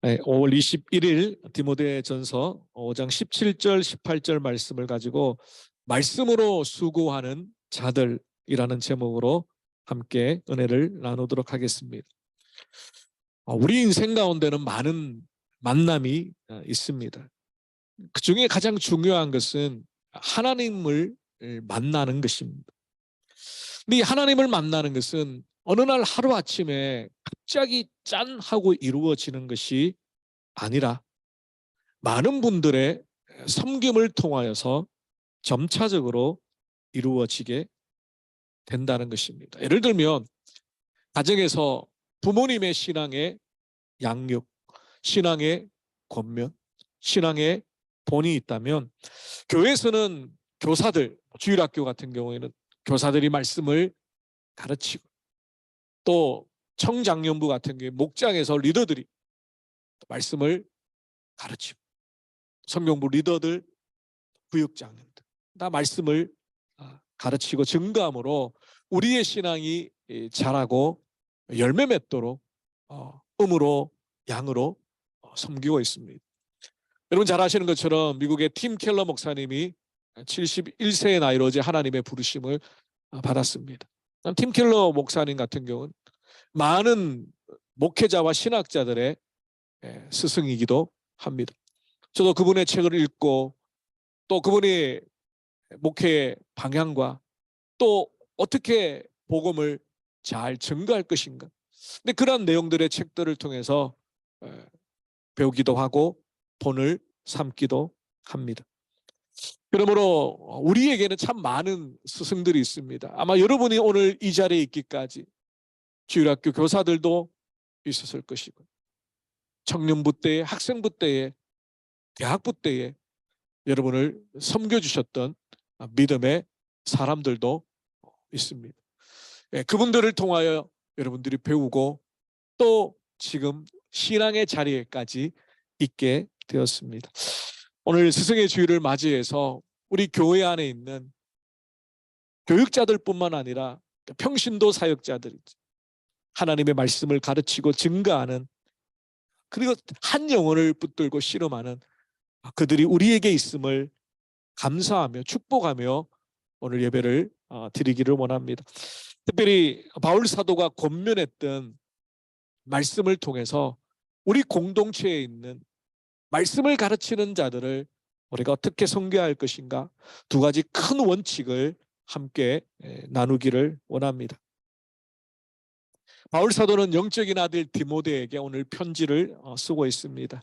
네, 5월 21일 디모데전서 5장 17절 18절 말씀을 가지고 말씀으로 수고하는 자들이라는 제목으로 함께 은혜를 나누도록 하겠습니다. 우리 인생 가운데는 많은 만남이 있습니다. 그 중에 가장 중요한 것은 하나님을 만나는 것입니다. 근데 이 하나님을 만나는 것은 어느 날 하루아침에 갑자기 짠 하고 이루어지는 것이 아니라 많은 분들의 섬김을 통하여서 점차적으로 이루어지게 된다는 것입니다. 예를 들면 가정에서 부모님의 신앙의 양육, 신앙의 권면, 신앙의 본이 있다면 교회에서는 교사들, 주일학교 같은 경우에는 교사들이 말씀을 가르치고 또 청장년부 같은 경우에 목장에서 리더들이 말씀을 가르치고 성경부 리더들, 구역장년들 다 말씀을 가르치고 증거함으로 우리의 신앙이 자라고 열매 맺도록 음으로 양으로 섬기고 있습니다. 여러분 잘 아시는 것처럼 미국의 팀 켈러 목사님이 71세의 나이로 이제 하나님의 부르심을 받았습니다. 팀 켈러 목사님 같은 경우는 많은 목회자와 신학자들의 스승이기도 합니다. 저도 그분의 책을 읽고 또 그분의 목회의 방향과 또 어떻게 복음을 잘 증거할 것인가. 근데 그런 내용들의 책들을 통해서 배우기도 하고 본을 삼기도 합니다. 그러므로 우리에게는 참 많은 스승들이 있습니다. 아마 여러분이 오늘 이 자리에 있기까지 주일학교 교사들도 있었을 것이고 청년부 때에, 학생부 때에, 대학부 때에 여러분을 섬겨주셨던 믿음의 사람들도 있습니다. 그분들을 통하여 여러분들이 배우고 또 지금 신앙의 자리에까지 있게 되었습니다. 오늘 스승의 주일을 맞이해서 우리 교회 안에 있는 교육자들뿐만 아니라 평신도 사역자들, 하나님의 말씀을 가르치고 증거하는 그리고 한 영혼을 붙들고 씨름하는 그들이 우리에게 있음을 감사하며 축복하며 오늘 예배를 드리기를 원합니다. 특별히 바울 사도가 권면했던 말씀을 통해서 우리 공동체에 있는 말씀을 가르치는 자들을 우리가 어떻게 섬겨야 할 것인가 두 가지 큰 원칙을 함께 나누기를 원합니다. 바울 사도는 영적인 아들 디모데에게 오늘 편지를 쓰고 있습니다.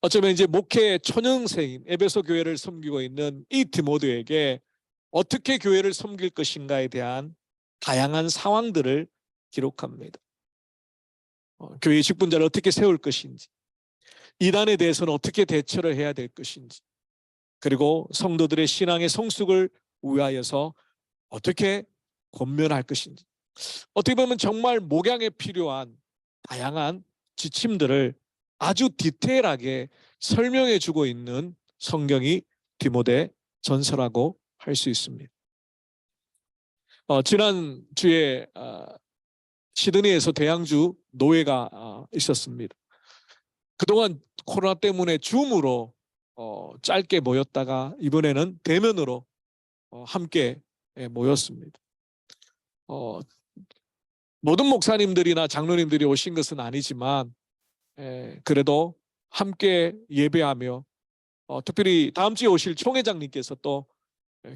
어쩌면 이제 목회 초년생인 에베소 교회를 섬기고 있는 이 디모데에게 어떻게 교회를 섬길 것인가에 대한 다양한 상황들을 기록합니다. 교회의 직분자를 어떻게 세울 것인지, 이단에 대해서는 어떻게 대처를 해야 될 것인지, 그리고 성도들의 신앙의 성숙을 위하여서 어떻게 권면할 것인지, 어떻게 보면 정말 목양에 필요한 다양한 지침들을 아주 디테일하게 설명해 주고 있는 성경이 디모데 전서라고 할 수 있습니다. 지난주에 시드니에서 대양주 노회가 있었습니다. 그동안 코로나 때문에 줌으로 짧게 모였다가 이번에는 대면으로 함께 모였습니다. 모든 목사님들이나 장로님들이 오신 것은 아니지만 그래도 함께 예배하며 특별히 다음 주에 오실 총회장님께서 또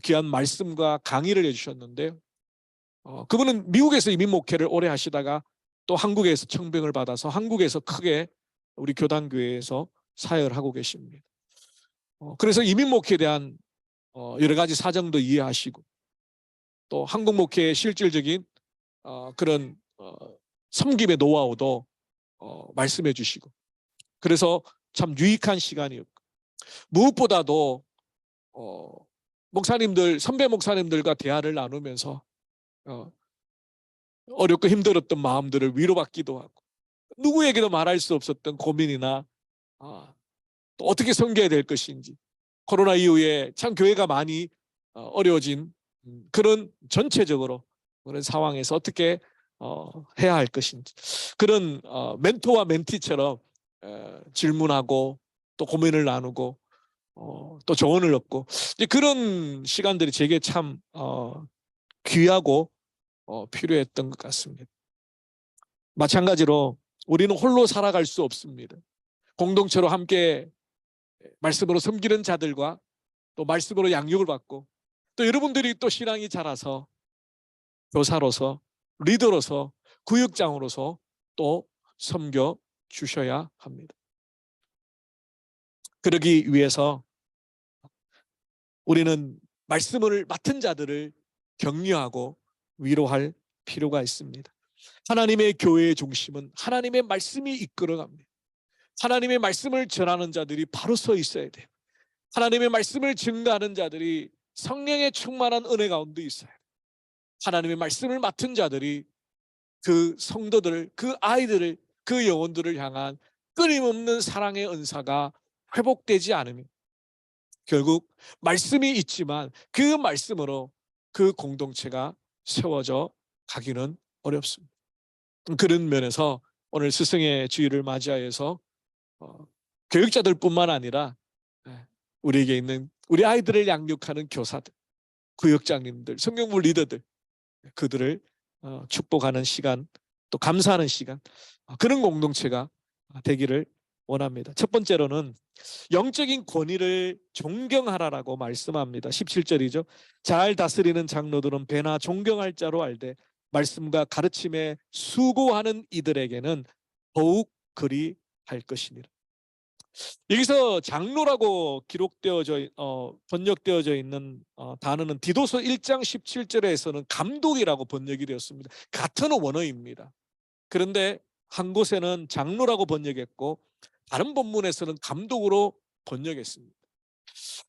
귀한 말씀과 강의를 해주셨는데요. 그분은 미국에서 이민 목회를 오래 하시다가 또 한국에서 청병을 받아서 한국에서 크게 우리 교단교회에서 사역을 하고 계십니다. 그래서 이민 목회에 대한 여러 가지 사정도 이해하시고 또 한국 목회의 실질적인 그런 섬김의 노하우도 말씀해 주시고 그래서 참 유익한 시간이었고 무엇보다도 목사님들, 선배 목사님들과 대화를 나누면서 어렵고 힘들었던 마음들을 위로받기도 하고 누구에게도 말할 수 없었던 고민이나 또 어떻게 섬겨야 될 것인지 코로나 이후에 참 교회가 많이 어려워진 그런 전체적으로 그런 상황에서 어떻게 해야 할 것인지 그런 멘토와 멘티처럼 질문하고 또 고민을 나누고 또 조언을 얻고 이제 그런 시간들이 제게 참 귀하고 필요했던 것 같습니다. 마찬가지로 우리는 홀로 살아갈 수 없습니다. 공동체로 함께 말씀으로 섬기는 자들과 또 말씀으로 양육을 받고 또 여러분들이 또 신앙이 자라서 교사로서 리더로서 구역장으로서 또 섬겨 주셔야 합니다. 그러기 위해서 우리는 말씀을 맡은 자들을 격려하고 위로할 필요가 있습니다. 하나님의 교회의 중심은 하나님의 말씀이 이끌어갑니다. 하나님의 말씀을 전하는 자들이 바로 서 있어야 돼요. 하나님의 말씀을 증거하는 자들이 성령의 충만한 은혜 가운데 있어요. 하나님의 말씀을 맡은 자들이 그 성도들, 그 아이들을, 그 영혼들을 향한 끊임없는 사랑의 은사가 회복되지 않으면 결국 말씀이 있지만 그 말씀으로 그 공동체가 세워져 가기는 어렵습니다. 그런 면에서 오늘 스승의 주일을 맞이하여서 교육자들뿐만 아니라 우리에게 있는 우리 아이들을 양육하는 교사들, 구역장님들, 성경부 리더들 그들을 축복하는 시간 또 감사하는 시간 그런 공동체가 되기를 원합니다. 첫 번째로는 영적인 권위를 존경하라라고 말씀합니다. 17절이죠. 잘 다스리는 장로들은 배나 존경할 자로 알되 말씀과 가르침에 수고하는 이들에게는 더욱 그리 할 것이니라. 여기서 장로라고 번역되어져 있는 단어는 디도서 1장 17절에서는 감독이라고 번역이 되었습니다. 같은 원어입니다. 그런데 한 곳에는 장로라고 번역했고 다른 본문에서는 감독으로 번역했습니다.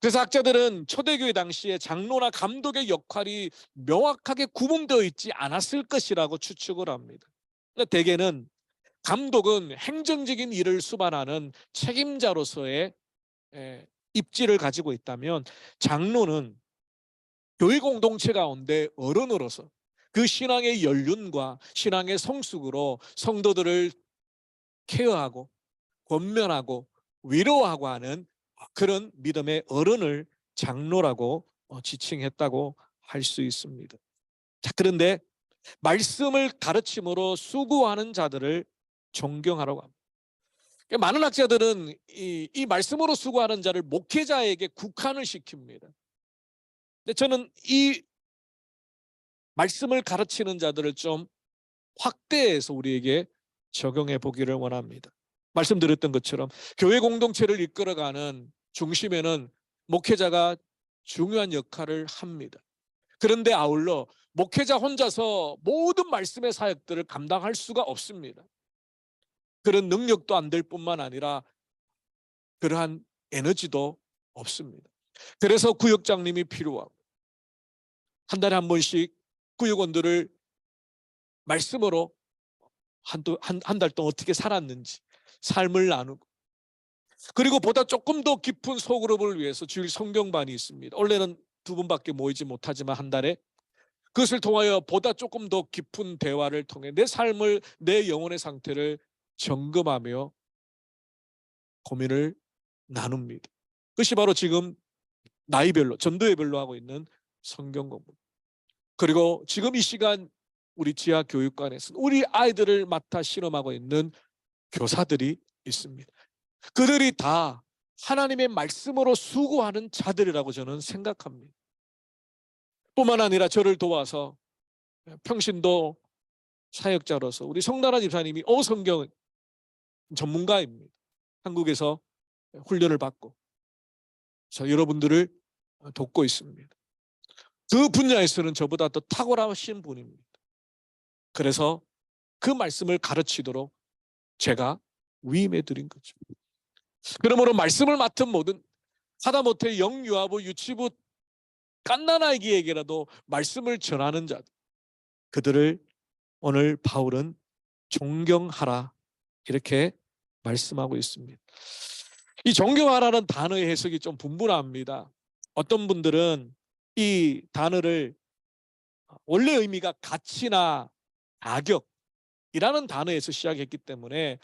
그래서 학자들은 초대교회 당시에 장로나 감독의 역할이 명확하게 구분되어 있지 않았을 것이라고 추측을 합니다. 대개는 감독은 행정적인 일을 수반하는 책임자로서의 입지를 가지고 있다면 장로는 교회 공동체 가운데 어른으로서 그 신앙의 연륜과 신앙의 성숙으로 성도들을 케어하고 권면하고 위로하고 하는 그런 믿음의 어른을 장로라고 지칭했다고 할 수 있습니다. 자, 그런데 말씀을 가르침으로 수고하는 자들을 존경하라고 합니다. 많은 학자들은 이 말씀으로 수고하는 자를 목회자에게 국한을 시킵니다. 근데 저는 이 말씀을 가르치는 자들을 좀 확대해서 우리에게 적용해 보기를 원합니다. 말씀드렸던 것처럼 교회 공동체를 이끌어가는 중심에는 목회자가 중요한 역할을 합니다. 그런데 아울러 목회자 혼자서 모든 말씀의 사역들을 감당할 수가 없습니다. 그런 능력도 안 될 뿐만 아니라 그러한 에너지도 없습니다. 그래서 구역장님이 필요하고 한 달에 한 번씩 구역원들을 말씀으로 한 달 동안 어떻게 살았는지 삶을 나누고 그리고 보다 조금 더 깊은 소그룹을 위해서 주일 성경반이 있습니다. 원래는 2분밖에 모이지 못하지만 한 달에 그것을 통하여 보다 조금 더 깊은 대화를 통해 내 삶을 내 영혼의 상태를 점검하며 고민을 나눕니다. 그것이 바로 지금 나이별로 전도회별로 하고 있는 성경 공부. 그리고 지금 이 시간 우리 지하 교육관에서는 우리 아이들을 맡아 실험하고 있는 교사들이 있습니다. 그들이 다 하나님의 말씀으로 수고하는 자들이라고 저는 생각합니다. 뿐만 아니라 저를 도와서 평신도 사역자로서 우리 성나라 집사님이 성경 전문가입니다. 한국에서 훈련을 받고 여러분들을 돕고 있습니다. 그 분야에서는 저보다 더 탁월하신 분입니다. 그래서 그 말씀을 가르치도록 제가 위임해 드린 거죠. 그러므로 말씀을 맡은 모든 하다못해 영유아부 유치부 갓난아기에게라도 말씀을 전하는 자들 그들을 오늘 바울은 존경하라 이렇게 말씀하고 있습니다. 이 존경하라는 단어의 해석이 좀 분분합니다. 어떤 분들은 이 단어를 원래 의미가 가치나 가격이라는 단어에서 시작했기 때문에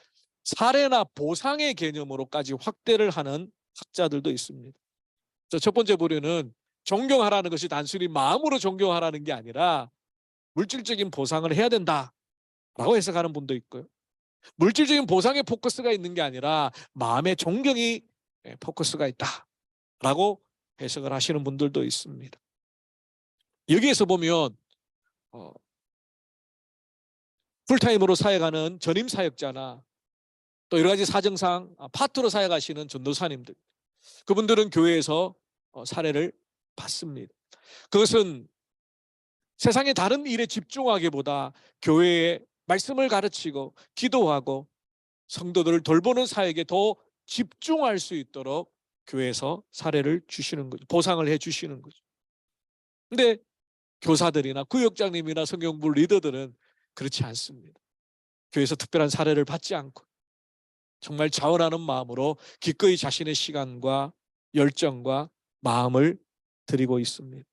사례나 보상의 개념으로까지 확대를 하는 학자들도 있습니다. 첫 번째 부류는 존경하라는 것이 단순히 마음으로 존경하라는 게 아니라 물질적인 보상을 해야 된다라고 해석하는 분도 있고요. 물질적인 보상에 포커스가 있는 게 아니라 마음의 존경이 포커스가 있다라고 해석을 하시는 분들도 있습니다. 여기에서 보면 풀타임으로 사역하는 전임 사역자나 또 여러 가지 사정상 파트로 사역하시는 전도사님들, 그분들은 교회에서 사례를 받습니다. 그것은 세상의 다른 일에 집중하기보다 교회에 말씀을 가르치고 기도하고 성도들을 돌보는 사역에 더 집중할 수 있도록 교회에서 사례를 주시는 거죠. 보상을 해 주시는 거죠. 근데 교사들이나 구역장님이나 성경부 리더들은 그렇지 않습니다. 교회에서 특별한 사례를 받지 않고 정말 자원하는 마음으로 기꺼이 자신의 시간과 열정과 마음을 드리고 있습니다.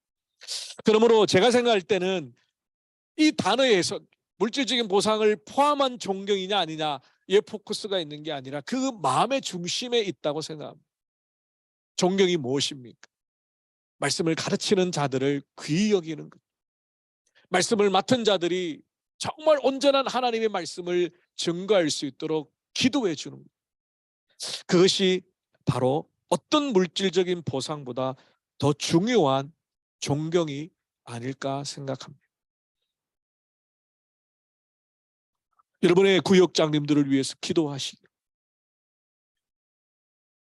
그러므로 제가 생각할 때는 이 단어의 해석, 물질적인 보상을 포함한 존경이냐 아니냐에 포커스가 있는 게 아니라 그 마음의 중심에 있다고 생각합니다. 존경이 무엇입니까? 말씀을 가르치는 자들을 귀히 여기는 것. 말씀을 맡은 자들이 정말 온전한 하나님의 말씀을 증거할 수 있도록 기도해 주는 것. 그것이 바로 어떤 물질적인 보상보다 더 중요한 존경이 아닐까 생각합니다. 여러분의 구역장님들을 위해서 기도하시기.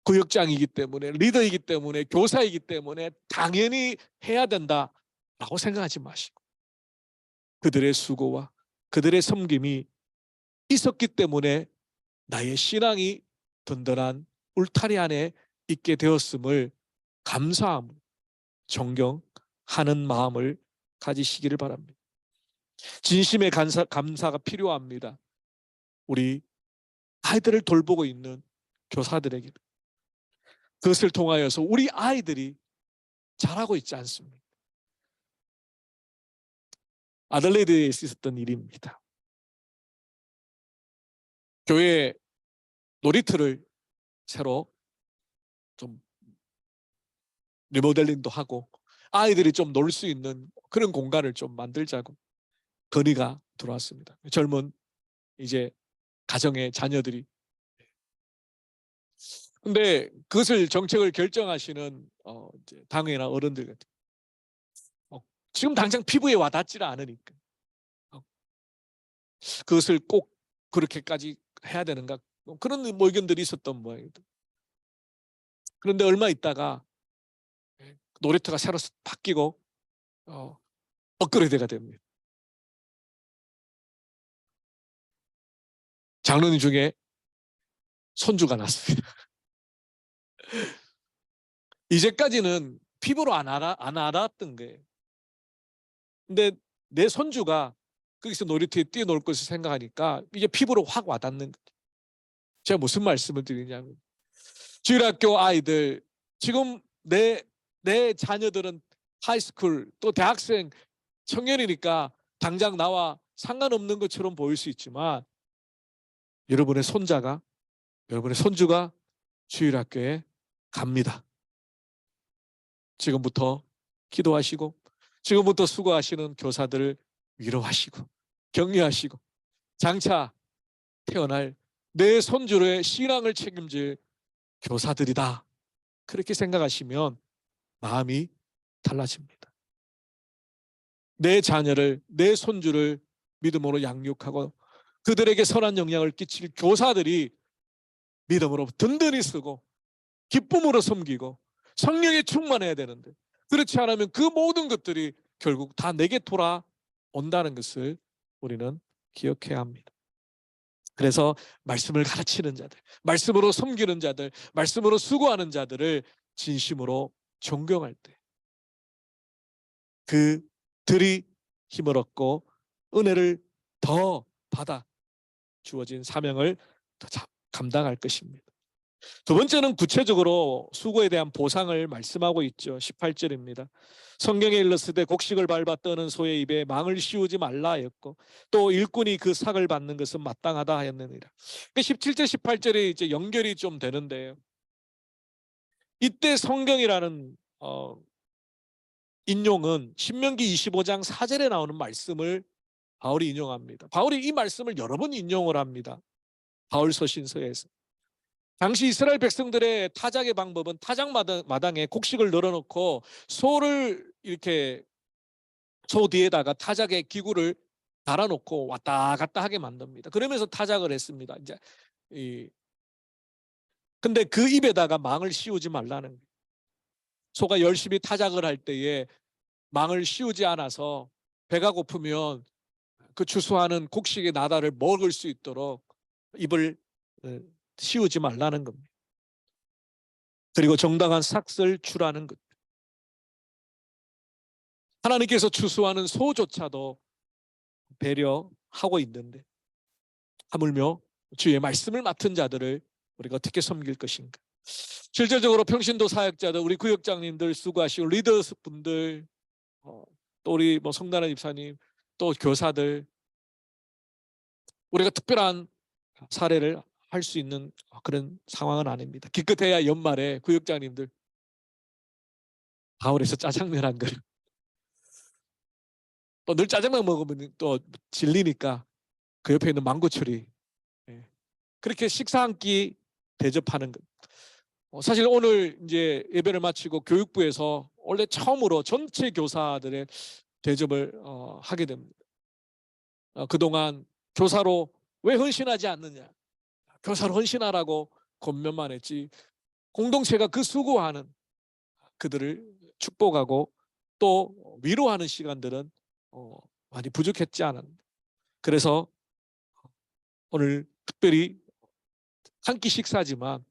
구역장이기 때문에, 리더이기 때문에, 교사이기 때문에 당연히 해야 된다라고 생각하지 마시고 그들의 수고와 그들의 섬김이 있었기 때문에 나의 신앙이 든든한 울타리 안에 있게 되었음을 감사함, 존경하는 마음을 가지시기를 바랍니다. 진심의 감사가 필요합니다. 우리 아이들을 돌보고 있는 교사들에게 그것을 통하여서 우리 아이들이 잘하고 있지 않습니까? 아들레이드에 있었던 일입니다. 교회 놀이터를 새로 좀 리모델링도 하고 아이들이 좀 놀 수 있는 그런 공간을 좀 만들자고 건의가 들어왔습니다. 젊은 이제 가정의 자녀들이. 근데 그것을 정책을 결정하시는 이제 당회나 어른들 같은 지금 당장 피부에 와닿지를 않으니까 그것을 꼭 그렇게까지 해야 되는가 그런 의견들이 있었던 모양입니다. 그런데 얼마 있다가 놀이터가 새로 바뀌고 업그레이드가 됩니다. 장로님 중에 손주가 났습니다. 이제까지는 피부로 안 알았던 거예요. 근데 내 손주가 거기서 놀이터에 뛰어놀 것을 생각하니까 이게 피부로 확 와닿는 거죠. 제가 무슨 말씀을 드리냐면 주일학교 아이들 지금 내 자녀들은 하이스쿨 또 대학생 청년이니까 당장 나와 상관없는 것처럼 보일 수 있지만 여러분의 손주가 주일학교에 갑니다. 지금부터 기도하시고 지금부터 수고하시는 교사들을 위로하시고 격려하시고 장차 태어날 내 손주의 신앙을 책임질 교사들이다. 그렇게 생각하시면 마음이 달라집니다. 내 자녀를, 내 손주를 믿음으로 양육하고 그들에게 선한 영향을 끼칠 교사들이 믿음으로 든든히 쓰고 기쁨으로 섬기고 성령에 충만해야 되는데 그렇지 않으면 그 모든 것들이 결국 다 내게 돌아온다는 것을 우리는 기억해야 합니다. 그래서 말씀을 가르치는 자들, 말씀으로 섬기는 자들, 말씀으로 수고하는 자들을 진심으로 존경할 때 그들이 힘을 얻고 은혜를 더 받아 주어진 사명을 더 감당할 것입니다. 두 번째는 구체적으로 수고에 대한 보상을 말씀하고 있죠. 18절입니다. 성경에 일렀으되 곡식을 밟아 떠는 소의 입에 망을 씌우지 말라 하였고 또 일꾼이 그 삭을 받는 것은 마땅하다 하였느니라. 17절 18절이 이제 연결이 좀 되는데요. 이때 성경이라는 인용은 신명기 25장 4절에 나오는 말씀을 바울이 인용합니다. 바울이 이 말씀을 여러 번 인용을 합니다. 바울 서신서에서. 당시 이스라엘 백성들의 타작의 방법은 타작마당에 곡식을 널어놓고 소를 이렇게 소 뒤에다가 타작의 기구를 달아놓고 왔다 갔다 하게 만듭니다. 그러면서 타작을 했습니다. 근데 그 입에다가 망을 씌우지 말라는 거예요. 소가 열심히 타작을 할 때에 망을 씌우지 않아서 배가 고프면 그 주소하는 곡식의 나다를 먹을 수 있도록 입을 씌우지 말라는 겁니다. 그리고 정당한 삭을 주라는 것. 하나님께서 추수하는 소조차도 배려하고 있는데 하물며 주의 말씀을 맡은 자들을 우리가 어떻게 섬길 것인가. 실질적으로 평신도 사역자들, 우리 구역장님들 수고하시고 리더스 분들, 또 우리 성단원 집사님, 또 교사들, 우리가 특별한 사례를 할 수 있는 그런 상황은 아닙니다. 기껏해야 연말에 구역장님들 바울에서 짜장면 한 그릇, 또 늘 짜장면 먹으면 또 질리니까 그 옆에 있는 망고추리, 그렇게 식사 한 끼 대접하는 것. 사실 오늘 이제 예배를 마치고 교육부에서 원래 처음으로 전체 교사들의 대접을 하게 됩니다. 그동안 교사로 왜 헌신하지 않느냐, 교사로 헌신하라고 권면만 했지 공동체가 그 수고하는 그들을 축복하고 또 위로하는 시간들은 많이 부족했지 않았나. 그래서 오늘 특별히 한 끼 식사지만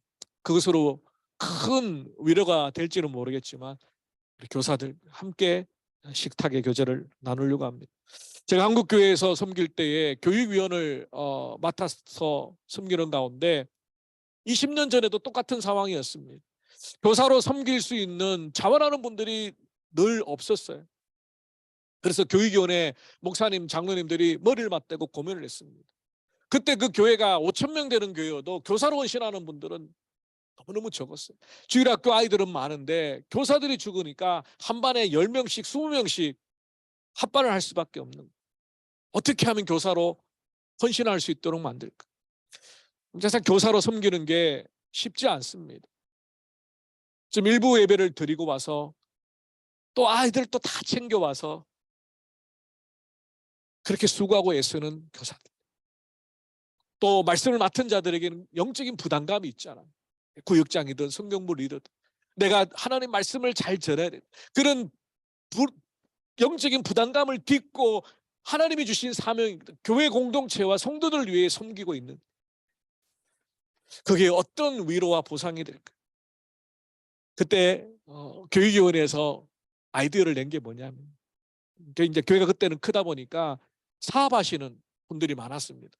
그것으로 큰 위로가 될지는 모르겠지만 우리 교사들 함께 식탁의 교제를 나누려고 합니다. 제가 한국교회에서 섬길 때에 교육위원을 맡아서 섬기는 가운데 20년 전에도 똑같은 상황이었습니다. 교사로 섬길 수 있는 자원하는 분들이 늘 없었어요. 그래서 교육위원회 목사님, 장로님들이 머리를 맞대고 고민을 했습니다. 그때 그 교회가 5천 명 되는 교회여도 교사로 헌신하는 분들은 너무너무 적었어요. 주일학교 아이들은 많은데 교사들이 죽으니까 한 반에 10명씩 20명씩 합반을 할 수밖에 없는 거예요. 어떻게 하면 교사로 헌신할 수 있도록 만들까? 사실 교사로 섬기는 게 쉽지 않습니다. 좀 일부 예배를 드리고 와서 또 아이들 또 다 챙겨와서 그렇게 수고하고 애쓰는 교사들. 또 말씀을 맡은 자들에게는 영적인 부담감이 있잖아요. 구역장이든 성경부 리더든 내가 하나님 말씀을 잘 전해야 돼. 그런 영적인 부담감을 딛고 하나님이 주신 사명, 교회 공동체와 성도들을 위해 섬기고 있는, 그게 어떤 위로와 보상이 될까? 그때 교육위원회에서 아이디어를 낸 게 뭐냐면, 이제 교회가 그때는 크다 보니까 사업하시는 분들이 많았습니다.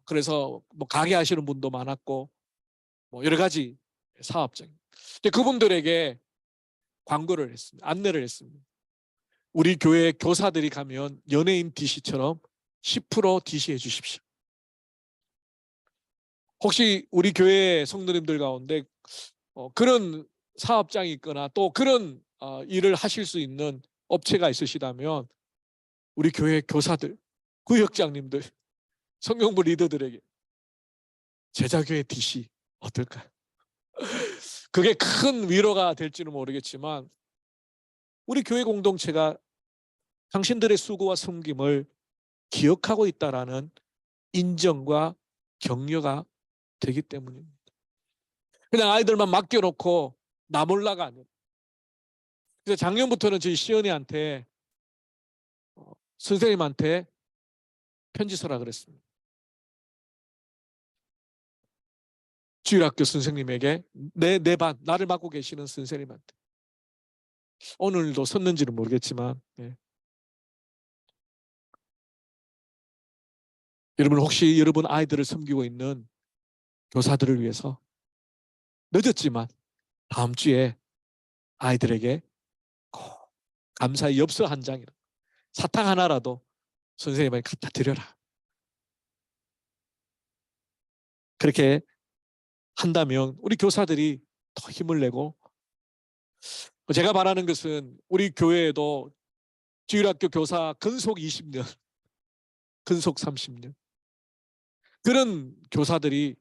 그래서 가게 하시는 분도 많았고 여러 가지 사업장. 그분들에게 광고를 했습니다. 안내를 했습니다. 우리 교회 교사들이 가면 연예인 DC처럼 10% DC 해주십시오. 혹시 우리 교회 성도님들 가운데 그런 사업장이 있거나 또 그런 일을 하실 수 있는 업체가 있으시다면 우리 교회 교사들, 구역장님들, 성경부 리더들에게 제자교회 DC 어떨까요? 그게 큰 위로가 될지는 모르겠지만 우리 교회 공동체가 당신들의 수고와 섬김을 기억하고 있다라는 인정과 격려가 되기 때문입니다. 그냥 아이들만 맡겨놓고 나 몰라가 아니에요. 그래서 작년부터는 저희 시연이한테 선생님한테 편지 써라 그랬습니다. 주일학교 선생님에게 내 반, 나를 맡고 계시는 선생님한테. 오늘도 썼는지는 모르겠지만 여러분 혹시 여러분 아이들을 섬기고 있는 교사들을 위해서 늦었지만 다음 주에 아이들에게 꼭 감사의 엽서 한 장이라 사탕 하나라도 선생님에게 갖다 드려라. 그렇게 한다면 우리 교사들이 더 힘을 내고, 제가 바라는 것은 우리 교회에도 주일학교 교사 근속 20년, 근속 30년 그런 교사들이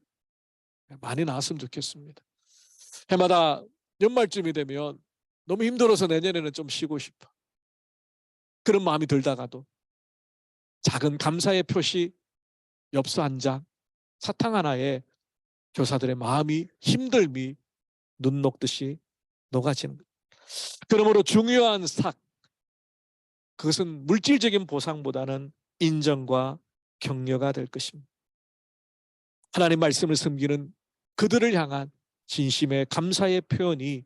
많이 나왔으면 좋겠습니다. 해마다 연말쯤이 되면 너무 힘들어서 내년에는 좀 쉬고 싶어, 그런 마음이 들다가도 작은 감사의 표시, 엽서 한 장, 사탕 하나에 교사들의 마음이, 힘듦이 눈 녹듯이 녹아지는 것. 그러므로 중요한 삭, 그것은 물질적인 보상보다는 인정과 격려가 될 것입니다. 하나님 말씀을 섬기는 그들을 향한 진심의 감사의 표현이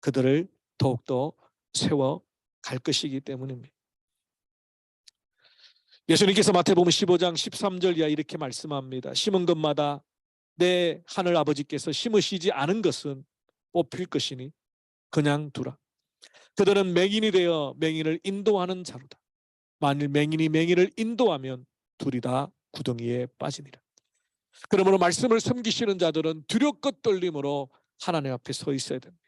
그들을 더욱더 세워갈 것이기 때문입니다. 예수님께서 마태복음 15장 13절 이하 이렇게 말씀합니다. 심은 것마다 내 하늘 아버지께서 심으시지 않은 것은 뽑힐 것이니 그냥 두라. 그들은 맹인이 되어 맹인을 인도하는 자로다. 만일 맹인이 맹인을 인도하면 둘이 다 구덩이에 빠지니라. 그러므로 말씀을 섬기시는 자들은 두렵고 떨림으로 하나님 앞에 서 있어야 됩니다.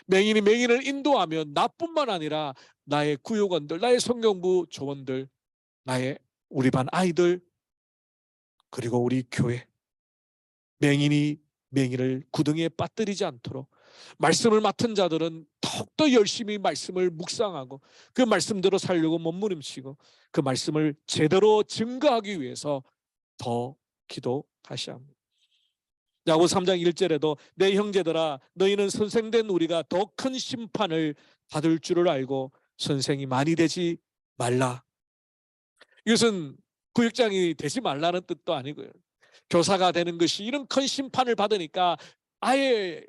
맹인이 맹인을 인도하면 나뿐만 아니라 나의 구역원들, 나의 성경부 조원들, 나의 우리 반 아이들, 그리고 우리 교회, 맹인이 맹인을 구덩이에 빠뜨리지 않도록 말씀을 맡은 자들은 더욱더 열심히 말씀을 묵상하고 그 말씀대로 살려고 몸부림치고 그 말씀을 제대로 증거하기 위해서 더 기도하셔야 합니다. 야고보서 3장 1절에도 내 형제들아 너희는 선생된 우리가 더 큰 심판을 받을 줄을 알고 선생이 많이 되지 말라. 이것은 구역장이 되지 말라는 뜻도 아니고요. 교사가 되는 것이 이런 큰 심판을 받으니까 아예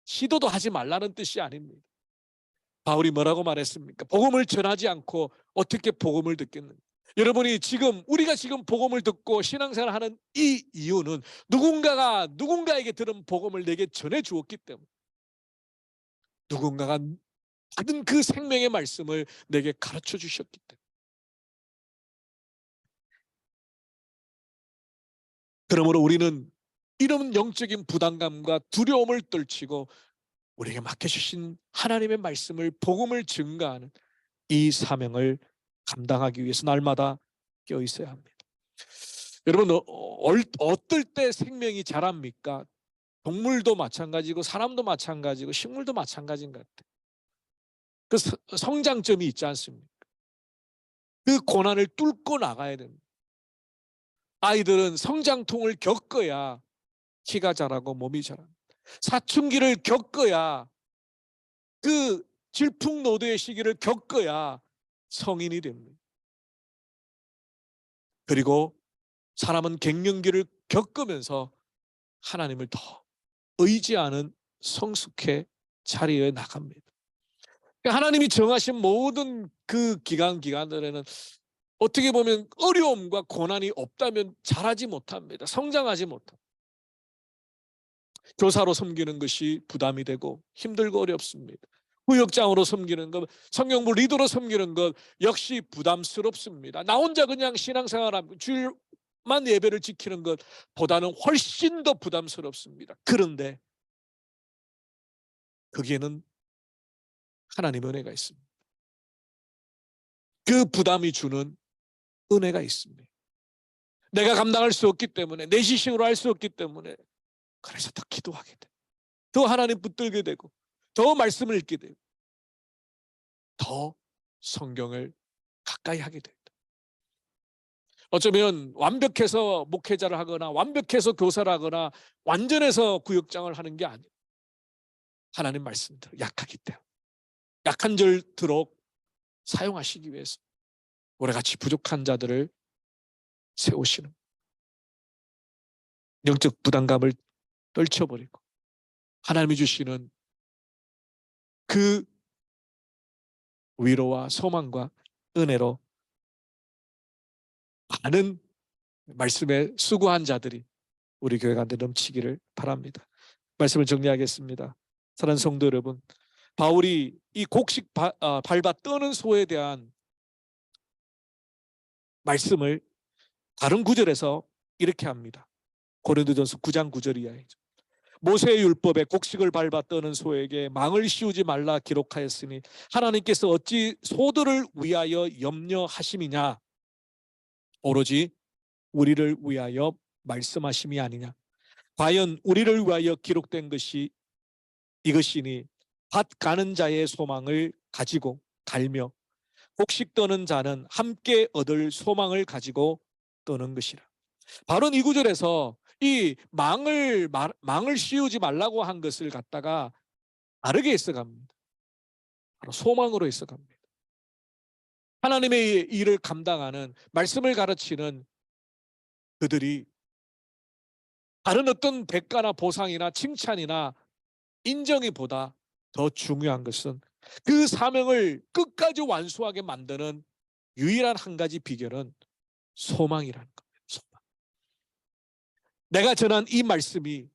시도도 하지 말라는 뜻이 아닙니다. 바울이 뭐라고 말했습니까? 복음을 전하지 않고 어떻게 복음을 듣겠는가? 여러분이 지금 우리가 지금 복음을 듣고 신앙생활을 하는 이 이유는 누군가가 누군가에게 들은 복음을 내게 전해 주었기 때문에, 누군가가 받은 그 생명의 말씀을 내게 가르쳐 주셨기 때문에. 그러므로 우리는 이런 영적인 부담감과 두려움을 떨치고 우리에게 맡겨주신 하나님의 말씀을, 복음을 증거하는 이 사명을 감당하기 위해서 날마다 깨어 있어야 합니다. 여러분, 어떨 때 생명이 자랍니까? 동물도 마찬가지고 사람도 마찬가지고 식물도 마찬가지인 것 같아요. 그 성장점이 있지 않습니까? 그 고난을 뚫고 나가야 됩니다. 아이들은 성장통을 겪어야 키가 자라고 몸이 자랍니다. 사춘기를 겪어야, 그 질풍노도의 시기를 겪어야 성인이 됩니다. 그리고 사람은 갱년기를 겪으면서 하나님을 더 의지하는 성숙의 자리에 나갑니다. 하나님이 정하신 모든 그 기간들에는 어떻게 보면 어려움과 고난이 없다면 자라지 못합니다. 성장하지 못합니다. 교사로 섬기는 것이 부담이 되고 힘들고 어렵습니다. 구역장으로 섬기는 것, 성경부 리더로 섬기는 것 역시 부담스럽습니다. 나 혼자 그냥 신앙생활하고 주일만 예배를 지키는 것보다는 훨씬 더 부담스럽습니다. 그런데 거기에는 하나님의 은혜가 있습니다. 그 부담이 주는 은혜가 있습니다. 내가 감당할 수 없기 때문에, 내 지식으로 할 수 없기 때문에, 그래서 더 기도하게 돼. 더 하나님 붙들게 되고, 더 말씀을 읽게 되고, 더 성경을 가까이 하게 됩니다. 어쩌면 완벽해서 목회자를 하거나 완벽해서 교사를 하거나 완전해서 구역장을 하는 게 아니에요. 하나님 말씀대로 약하기 때문에 약한 절들록 사용하시기 위해서 우리같이 부족한 자들을 세우시는, 영적 부담감을 떨쳐버리고 하나님이 주시는 그 위로와 소망과 은혜로 많은 말씀에 수고한 자들이 우리 교회 가운데 넘치기를 바랍니다. 말씀을 정리하겠습니다. 사랑하는 성도 여러분, 바울이 이 곡식 밟아 떠는 소에 대한 말씀을 다른 구절에서 이렇게 합니다. 고린도전서 9장 9절 이하이죠. 모세의 율법에 곡식을 밟아 떠는 소에게 망을 씌우지 말라 기록하였으니 하나님께서 어찌 소들을 위하여 염려하심이냐, 오로지 우리를 위하여 말씀하심이 아니냐. 과연 우리를 위하여 기록된 것이 이것이니 밭 가는 자의 소망을 가지고 갈며 곡식 떠는 자는 함께 얻을 소망을 가지고 떠는 것이라. 바로 이 구절에서 이 망을 씌우지 말라고 한 것을 갖다가 다르게 해석합니다. 바로 소망으로 해석합니다. 하나님의 일을 감당하는, 말씀을 가르치는 그들이 다른 어떤 대가나 보상이나 칭찬이나 인정이 보다 더 중요한 것은 그 사명을 끝까지 완수하게 만드는 유일한 한 가지 비결은 소망이라는 겁니다. 소망. 내가 전한 이 말씀이,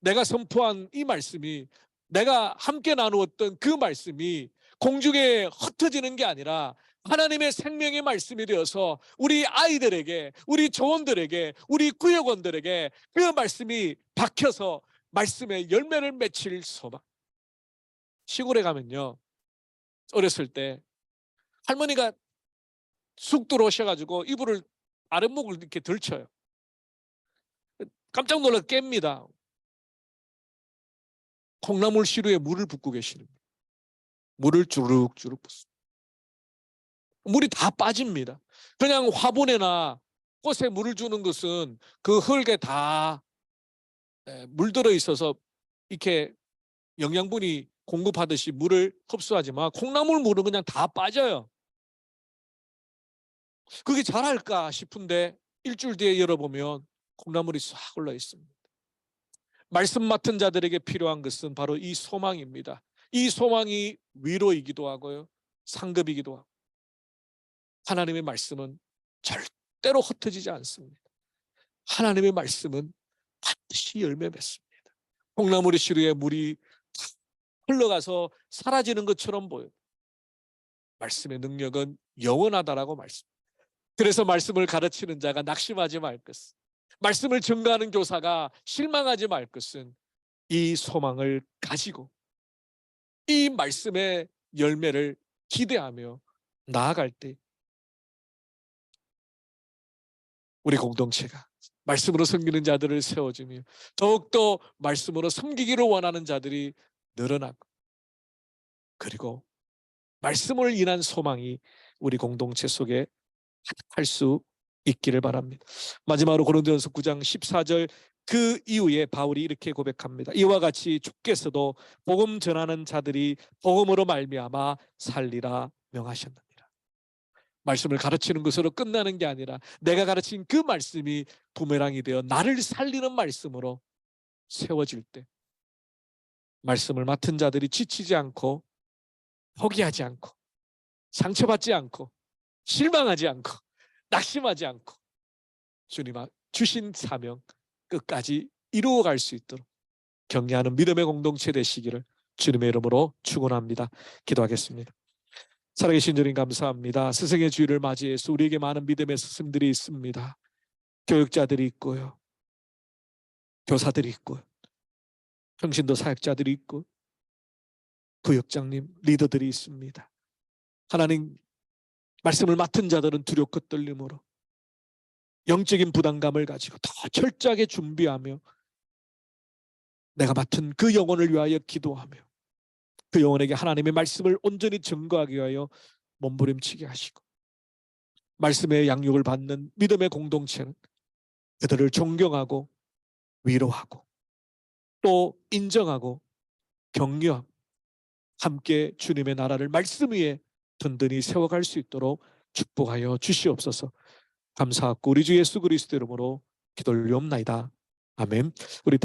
내가 선포한 이 말씀이, 내가 함께 나누었던 그 말씀이 공중에 흩어지는 게 아니라 하나님의 생명의 말씀이 되어서 우리 아이들에게, 우리 조원들에게, 우리 구역원들에게 그 말씀이 박혀서 말씀의 열매를 맺힐 소망. 시골에 가면요, 어렸을 때 할머니가 쑥 들어오셔가지고 이불을, 아랫목을 이렇게 들쳐요. 깜짝 놀라 깹니다. 콩나물 시루에 물을 붓고 계시는 거예요. 물을 주룩주룩 붓습니다. 물이 다 빠집니다. 그냥 화분에나 꽃에 물을 주는 것은 그 흙에 다 물들어 있어서 이렇게 영양분이 공급하듯이 물을 흡수하지만 콩나물 물은 그냥 다 빠져요. 그게 잘할까 싶은데 일주일 뒤에 열어보면 콩나물이 싹 올라 있습니다. 말씀 맡은 자들에게 필요한 것은 바로 이 소망입니다. 이 소망이 위로이기도 하고요, 상급이기도 하고. 하나님의 말씀은 절대로 흩어지지 않습니다. 하나님의 말씀은 반드시 열매 맺습니다. 콩나물의 시루에 물이 흘러가서 사라지는 것처럼 보여요. 말씀의 능력은 영원하다라고 말씀. 그래서 말씀을 가르치는 자가 낙심하지 말 것은, 말씀을 증거하는 교사가 실망하지 말 것은 이 소망을 가지고 이 말씀의 열매를 기대하며 나아갈 때 우리 공동체가 말씀으로 섬기는 자들을 세워주며 더욱더 말씀으로 섬기기를 원하는 자들이 늘어나고, 그리고 말씀을 인한 소망이 우리 공동체 속에 가득할 수 있기를 바랍니다. 마지막으로 고린도전서 9장 14절, 그 이후에 바울이 이렇게 고백합니다. 이와 같이 주께서도 복음 전하는 자들이 복음으로 말미암아 살리라 명하셨느니라. 말씀을 가르치는 것으로 끝나는 게 아니라 내가 가르친 그 말씀이 부메랑이 되어 나를 살리는 말씀으로 세워질 때 말씀을 맡은 자들이 지치지 않고, 포기하지 않고, 상처받지 않고, 실망하지 않고, 낙심하지 않고 주님 주신 사명 끝까지 이루어갈 수 있도록 격려하는 믿음의 공동체 되시기를 주님의 이름으로 축원합니다. 기도하겠습니다. 살아계신 주님 감사합니다. 스승의 주일을 맞이해서 우리에게 많은 믿음의 스승들이 있습니다. 교육자들이 있고요, 교사들이 있고, 평신도 사역자들이 있고, 구역장님, 리더들이 있습니다. 하나님, 말씀을 맡은 자들은 두렵고 떨림으로 영적인 부담감을 가지고 더 철저하게 준비하며 내가 맡은 그 영혼을 위하여 기도하며 그 영혼에게 하나님의 말씀을 온전히 증거하기 위하여 몸부림치게 하시고, 말씀의 양육을 받는 믿음의 공동체는 그들을 존경하고 위로하고 또 인정하고 격려하고 함께 주님의 나라를 말씀 위에 든든히 세워갈 수 있도록 축복하여 주시옵소서. 감사하고 우리 주 예수 그리스도 이름으로 기도 올리옵나이다. 아멘. 우리